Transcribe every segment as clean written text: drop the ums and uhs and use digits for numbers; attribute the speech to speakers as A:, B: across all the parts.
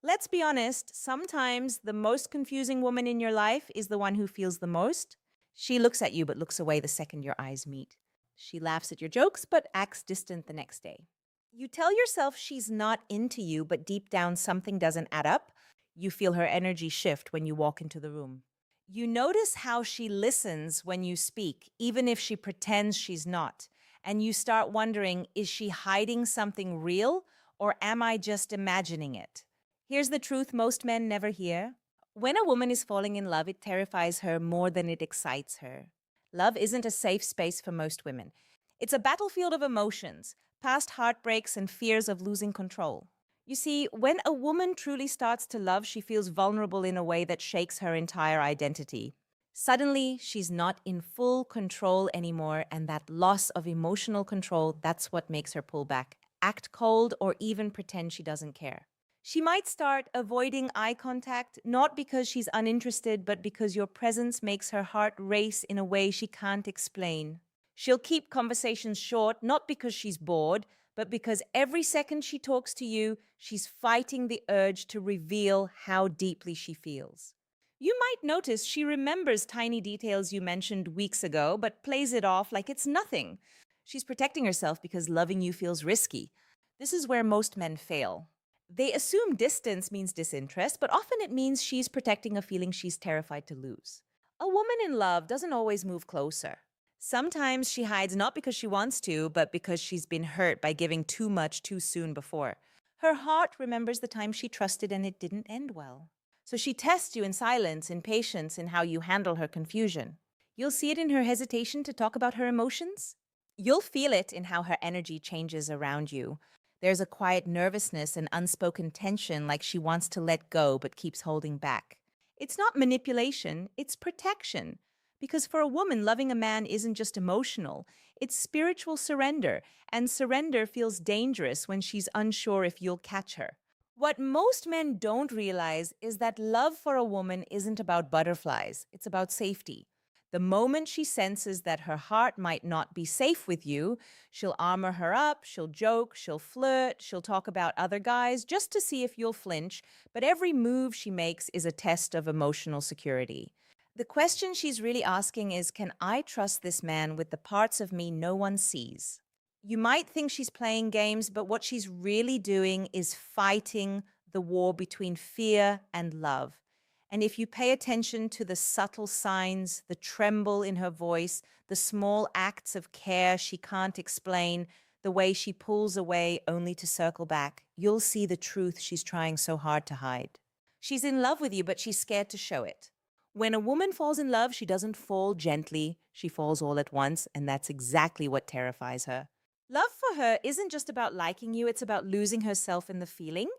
A: Let's be honest, sometimes the most confusing woman in your life is the one who feels the most. She looks at you but looks away the second your eyes meet. She laughs at your jokes but acts distant the next day. You tell yourself she's not into you, but deep down something doesn't add up. You feel her energy shift when you walk into the room. You notice how she listens when you speak, even if she pretends she's not. And you start wondering, is she hiding something real or am I just imagining it? Here's the truth most men never hear. When a woman is falling in love, it terrifies her more than it excites her. Love isn't a safe space for most women. It's a battlefield of emotions, past heartbreaks, and fears of losing control. You see, when a woman truly starts to love, she feels vulnerable in a way that shakes her entire identity. Suddenly, she's not in full control anymore, and that loss of emotional control, that's what makes her pull back, act cold, or even pretend she doesn't care. She might start avoiding eye contact, not because she's uninterested, but because your presence makes her heart race in a way she can't explain. She'll keep conversations short, not because she's bored, but because every second she talks to you, she's fighting the urge to reveal how deeply she feels. You might notice she remembers tiny details you mentioned weeks ago, but plays it off like it's nothing. She's protecting herself because loving you feels risky. This is where most men fail. They assume distance means disinterest, but often it means she's protecting a feeling she's terrified to lose. A woman in love doesn't always move closer. Sometimes she hides not because she wants to, but because she's been hurt by giving too much too soon before. Her heart remembers the time she trusted and it didn't end well. So she tests you in silence, in patience, in how you handle her confusion. You'll see it in her hesitation to talk about her emotions. You'll feel it in how her energy changes around you. There's a quiet nervousness and unspoken tension, like she wants to let go but keeps holding back. It's not manipulation, it's protection. Because for a woman, loving a man isn't just emotional, it's spiritual surrender, and surrender feels dangerous when she's unsure if you'll catch her. What most men don't realize is that love for a woman isn't about butterflies, it's about safety. The moment she senses that her heart might not be safe with you, she'll armor her up, she'll joke, she'll flirt, she'll talk about other guys just to see if you'll flinch, but every move she makes is a test of emotional security. The question she's really asking is, can I trust this man with the parts of me no one sees? You might think she's playing games, but what she's really doing is fighting the war between fear and love. And if you pay attention to the subtle signs, the tremble in her voice, the small acts of care she can't explain, the way she pulls away only to circle back, you'll see the truth she's trying so hard to hide. She's in love with you, but she's scared to show it. When a woman falls in love, she doesn't fall gently, she falls all at once, and that's exactly what terrifies her. Love for her isn't just about liking you, it's about losing herself in the feeling.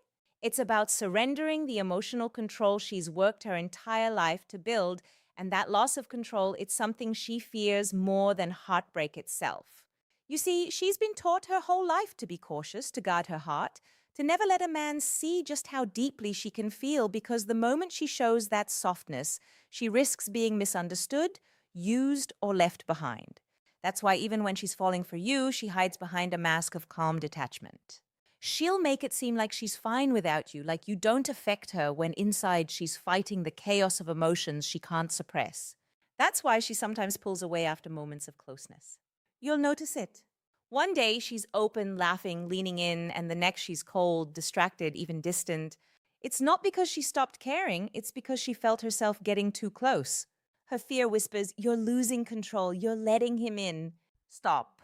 A: It's about surrendering the emotional control she's worked her entire life to build, and that loss of control, it's something she fears more than heartbreak itself. You see, she's been taught her whole life to be cautious, to guard her heart, to never let a man see just how deeply she can feel, because the moment she shows that softness, she risks being misunderstood, used, or left behind. That's why even when she's falling for you, she hides behind a mask of calm detachment. She'll make it seem like she's fine without you, like you don't affect her when inside she's fighting the chaos of emotions she can't suppress. That's why she sometimes pulls away after moments of closeness. You'll notice it. One day she's open, laughing, leaning in, and the next she's cold, distracted, even distant. It's not because she stopped caring, it's because she felt herself getting too close. Her fear whispers, "You're losing control, you're letting him in. Stop."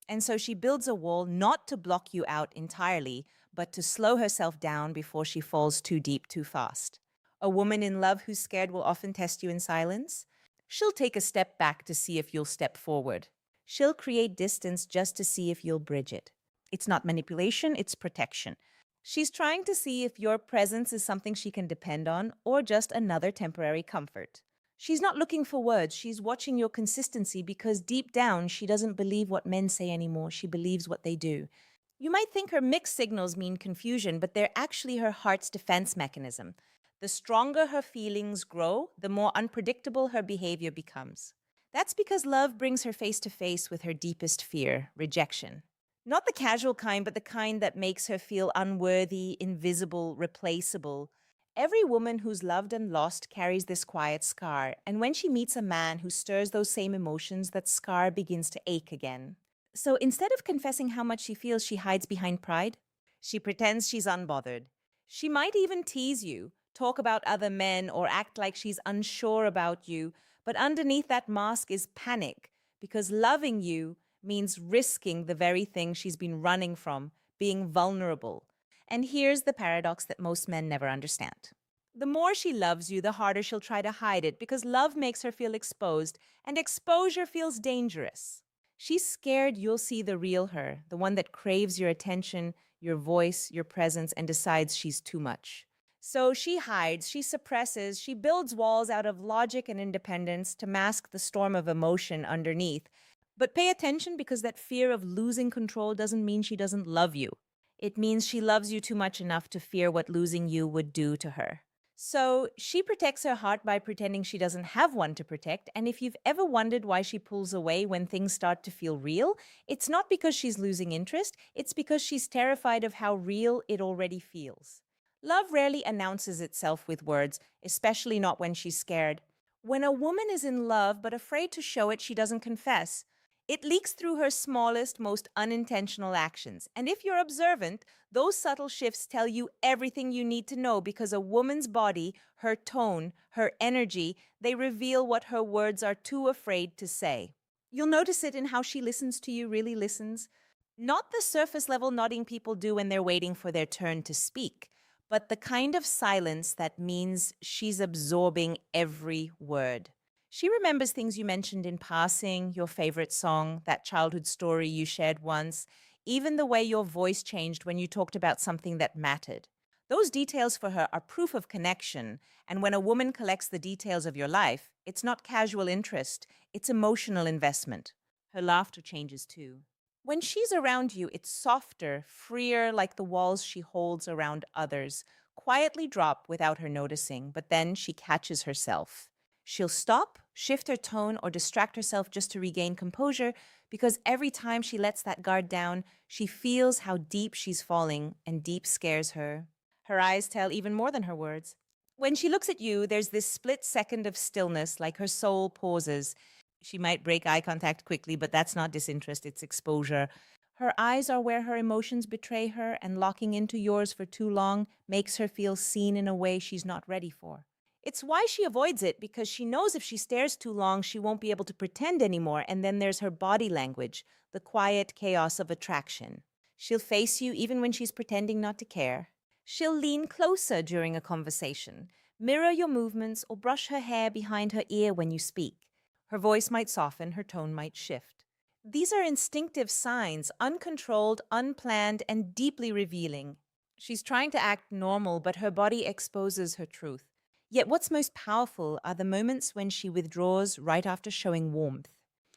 A: And so she builds a wall not to block you out entirely, but to slow herself down before she falls too deep too fast. A woman in love who's scared will often test you in silence. She'll take a step back to see if you'll step forward. She'll create distance just to see if you'll bridge it. It's not manipulation, it's protection. She's trying to see if your presence is something she can depend on or just another temporary comfort. She's not looking for words, she's watching your consistency because deep down she doesn't believe what men say anymore, she believes what they do. You might think her mixed signals mean confusion, but they're actually her heart's defense mechanism. The stronger her feelings grow, the more unpredictable her behavior becomes. That's because love brings her face to face with her deepest fear, rejection. Not the casual kind, but the kind that makes her feel unworthy, invisible, replaceable. Every woman who's loved and lost carries this quiet scar, and when she meets a man who stirs those same emotions, that scar begins to ache again. So instead of confessing how much she feels, she hides behind pride. She pretends she's unbothered. She might even tease you, talk about other men, or act like she's unsure about you, but underneath that mask is panic, because loving you means risking the very thing she's been running from, being vulnerable. And here's the paradox that most men never understand. The more she loves you, the harder she'll try to hide it because love makes her feel exposed, and exposure feels dangerous. She's scared you'll see the real her, the one that craves your attention, your voice, your presence, and decides she's too much. So she hides, she suppresses, she builds walls out of logic and independence to mask the storm of emotion underneath. But pay attention because that fear of losing control doesn't mean she doesn't love you. It means she loves you too much enough to fear what losing you would do to her. So she protects her heart by pretending she doesn't have one to protect. And if you've ever wondered why she pulls away when things start to feel real, it's not because she's losing interest, it's because she's terrified of how real it already feels. Love rarely announces itself with words, especially not when she's scared. When a woman is in love but afraid to show it, she doesn't confess. It leaks through her smallest, most unintentional actions. And if you're observant, those subtle shifts tell you everything you need to know because a woman's body, her tone, her energy, they reveal what her words are too afraid to say. You'll notice it in how she listens to you, really listens. Not the surface level nodding people do when they're waiting for their turn to speak, but the kind of silence that means she's absorbing every word. She remembers things you mentioned in passing, your favorite song, that childhood story you shared once, even the way your voice changed when you talked about something that mattered. Those details for her are proof of connection, and when a woman collects the details of your life, it's not casual interest, it's emotional investment. Her laughter changes too. When she's around you, it's softer, freer, like the walls she holds around others, quietly drop without her noticing, but then she catches herself. She'll stop, shift her tone, or distract herself just to regain composure because every time she lets that guard down, she feels how deep she's falling, and deep scares her. Her eyes tell even more than her words. When she looks at you, there's this split second of stillness, like her soul pauses. She might break eye contact quickly, but that's not disinterest, it's exposure. Her eyes are where her emotions betray her, and locking into yours for too long makes her feel seen in a way she's not ready for. It's why she avoids it, because she knows if she stares too long, she won't be able to pretend anymore. And then there's her body language, the quiet chaos of attraction. She'll face you even when she's pretending not to care. She'll lean closer during a conversation, mirror your movements, or brush her hair behind her ear when you speak. Her voice might soften, her tone might shift. These are instinctive signs, uncontrolled, unplanned, and deeply revealing. She's trying to act normal, but her body exposes her truth. Yet what's most powerful are the moments when she withdraws right after showing warmth.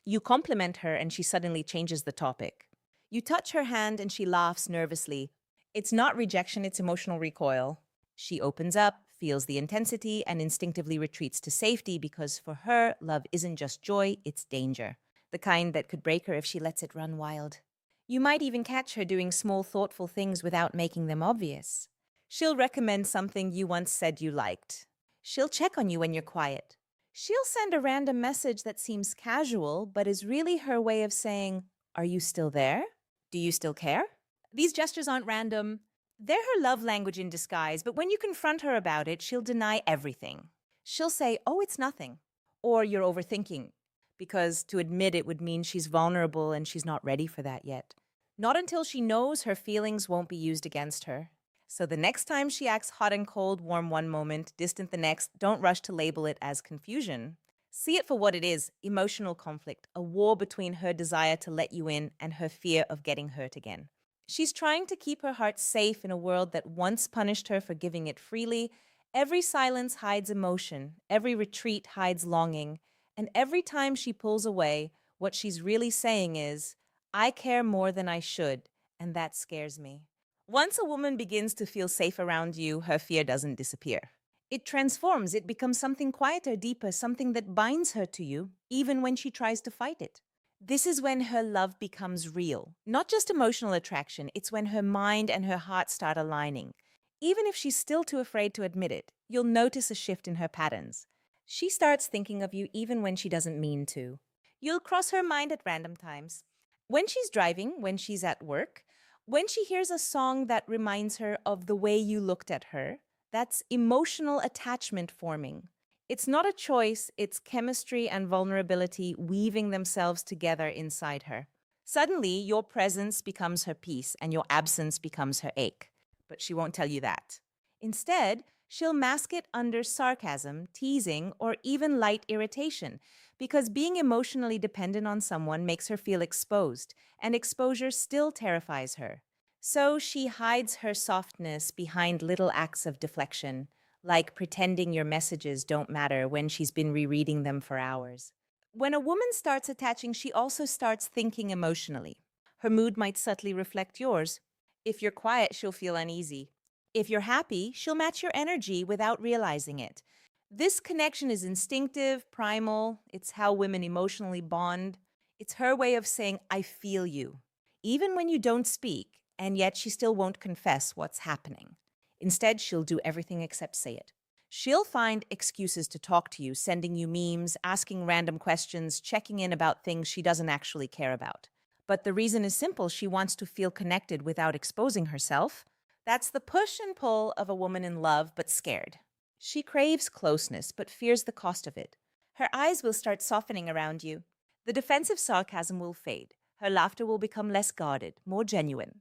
A: You compliment her and she suddenly changes the topic. You touch her hand and she laughs nervously. It's not rejection, it's emotional recoil. She opens up, feels the intensity, and instinctively retreats to safety because for her, love isn't just joy, it's danger. The kind that could break her if she lets it run wild. You might even catch her doing small, thoughtful things without making them obvious. She'll recommend something you once said you liked. She'll check on you when you're quiet. She'll send a random message that seems casual, but is really her way of saying, "Are you still there? Do you still care?" These gestures aren't random. They're her love language in disguise, but when you confront her about it, she'll deny everything. She'll say, "Oh, it's nothing," or "You're overthinking," because to admit it would mean she's vulnerable and she's not ready for that yet. Not until she knows her feelings won't be used against her. So the next time she acts hot and cold, warm one moment, distant the next, don't rush to label it as confusion. See it for what it is, emotional conflict, a war between her desire to let you in and her fear of getting hurt again. She's trying to keep her heart safe in a world that once punished her for giving it freely. Every silence hides emotion, every retreat hides longing, and every time she pulls away, what she's really saying is, "I care more than I should, and that scares me." Once a woman begins to feel safe around you, her fear doesn't disappear. It transforms, it becomes something quieter, deeper, something that binds her to you, even when she tries to fight it. This is when her love becomes real, not just emotional attraction. It's when her mind and her heart start aligning. Even if she's still too afraid to admit it, you'll notice a shift in her patterns. She starts thinking of you even when she doesn't mean to. You'll cross her mind at random times. When she's driving, when she's at work, when she hears a song that reminds her of the way you looked at her, that's emotional attachment forming. It's not a choice, it's chemistry and vulnerability weaving themselves together inside her. Suddenly, your presence becomes her peace and your absence becomes her ache. But she won't tell you that. Instead, she'll mask it under sarcasm, teasing, or even light irritation, because being emotionally dependent on someone makes her feel exposed, and exposure still terrifies her. So she hides her softness behind little acts of deflection, like pretending your messages don't matter when she's been rereading them for hours. When a woman starts attaching, she also starts thinking emotionally. Her mood might subtly reflect yours. If you're quiet, she'll feel uneasy. If you're happy, she'll match your energy without realizing it. This connection is instinctive, primal. It's how women emotionally bond. It's her way of saying, I feel you, even when you don't speak, and yet she still won't confess what's happening. Instead, she'll do everything except say it. She'll find excuses to talk to you, sending you memes, asking random questions, checking in about things she doesn't actually care about. But the reason is simple: she wants to feel connected without exposing herself. That's the push and pull of a woman in love but scared. She craves closeness but fears the cost of it. Her eyes will start softening around you. The defensive sarcasm will fade. Her laughter will become less guarded, more genuine.